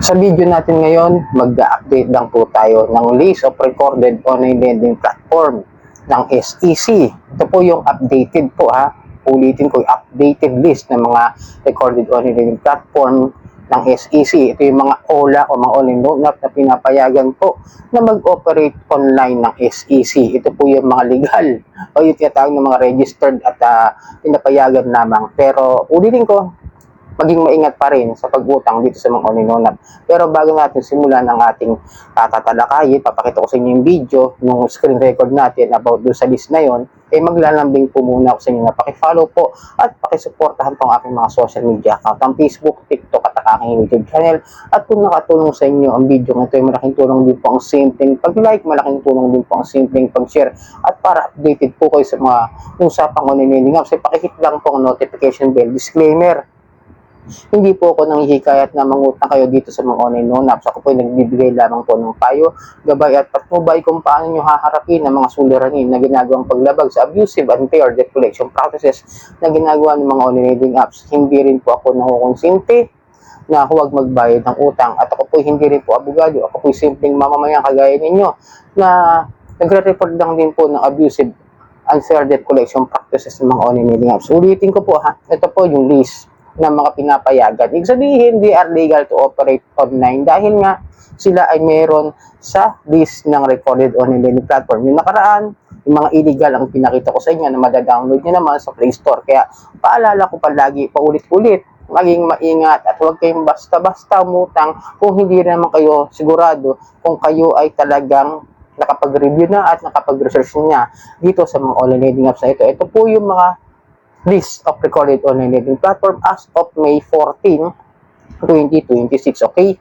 Sa video natin ngayon, mag-update lang po tayo ng list of recorded online lending platform ng SEC. Ito po yung updated po ha. Ulitin ko yung updated list ng mga recorded online lending platform ng SEC. Ito yung mga OLA o mga online loan app na pinapayagan po na mag-operate online ng SEC. Ito po yung mga legal o yung tinatawag ng mga registered at pinapayagan lamang. Pero ulitin ko, maging maingat pa rin sa pag-utang dito sa mga online loan app. Pero bago natin simulan ang ating tatalakayin, papakita ko sa inyo yung video, yung screen record natin about doon sa list na yon, maglalambing po muna ako sa inyo na pakifollow po at pakisuportahan po ang aking mga social media account, ang Facebook, TikTok at ang aking YouTube channel. At kung nakatulong sa inyo ang video nito, malaking tulong din po ang simpleng pag-like, malaking tulong din po ang simpleng pag-share. At para updated po kayo sa mga usapang online lending apps, pakikit lang po ang notification bell. Disclaimer, hindi po ako nanghihikayat na mangutang kayo dito sa mga online loan apps. Ako po ay nagbibigay lamang po ng payo, gabay at patnubay kung paano nyo haharapin ang mga suliranin na ginagawang paglabag sa abusive, unfair debt collection practices na ginagawa ng mga online lending apps. Hindi rin po ako nangukonsinti na huwag magbayad ng utang. At ako po hindi rin po abogado. Ako po simpleng mamamayan kagaya ninyo na nagre-report lang din po ng abusive, unfair debt collection practices ng mga online lending apps. Ulitin ko po ha, ito po yung list ng mga pinapayagan. Ibig sabihin, they are legal to operate online dahil nga sila ay meron sa list ng recorded online lending platform. Yung nakaraan, yung mga illegal ang pinakita ko sa inyo na madadownload nyo naman sa Play Store. Kaya paalala ko palagi, paulit-ulit, maging maingat at huwag kayong basta-basta umutang kung hindi naman kayo sigurado kung kayo ay talagang nakapag-review na at nakapag-research na dito sa mga online lending apps na ito. Ito po yung mga list of recorded online lending platform as of May 14, 2026. Okay?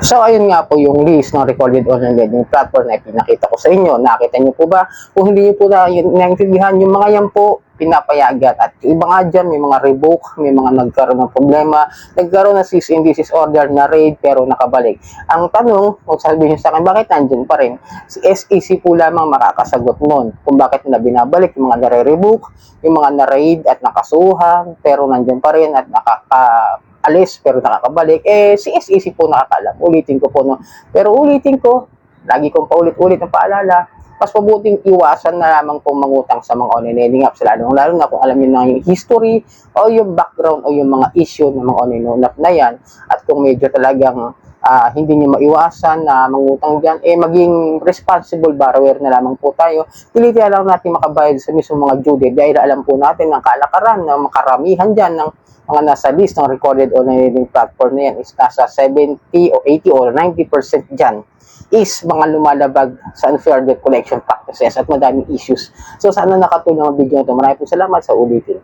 So, ayun nga po yung list ng recorded online lending platform na pinakita ko sa inyo. Nakita niyo po ba? Kung hindi niyo po naintindihan, yung mga yan po, pinapayagan. At yung iba nga dyan, may mga revoke, may mga nagkaroon ng problema, nagkaroon ng cease and desist order na raid, pero nakabalik. Ang tanong, kung sabihin sa akin, bakit nandyan pa rin? Si SEC po lamang makakasagot nun. Kung bakit na binabalik yung mga nare-revoke, yung mga na-raid at nakasuhan, pero nandyan pa rin at alis pero nakakabalik, si SEC po nakakaalam. Ulitin ko po, no? Pero ulitin ko, lagi kong paulit-ulit ang paalala, mas mabuting iwasan na lamang pong mangutang sa mga online lending apps, lalo na kung alam niyo na yung history o yung background o yung mga issue ng mga online loan app na yan. At kung medyo talagang hindi niyo maiwasan na mangutang dyan, maging responsible borrower na lamang po tayo. Pilitin lang natin makabayad sa mismo mga due date dahil alam po natin ang kalakaran na makaramihan dyan ng mga nasa list ng recorded online lending platform na yan is nasa 70 o 80 or 90% dyan is mga lumalabag sa unfair debt collection practices at madaming issues. So sana nakatulong ang video na ito. Maraming salamat sa ulitin.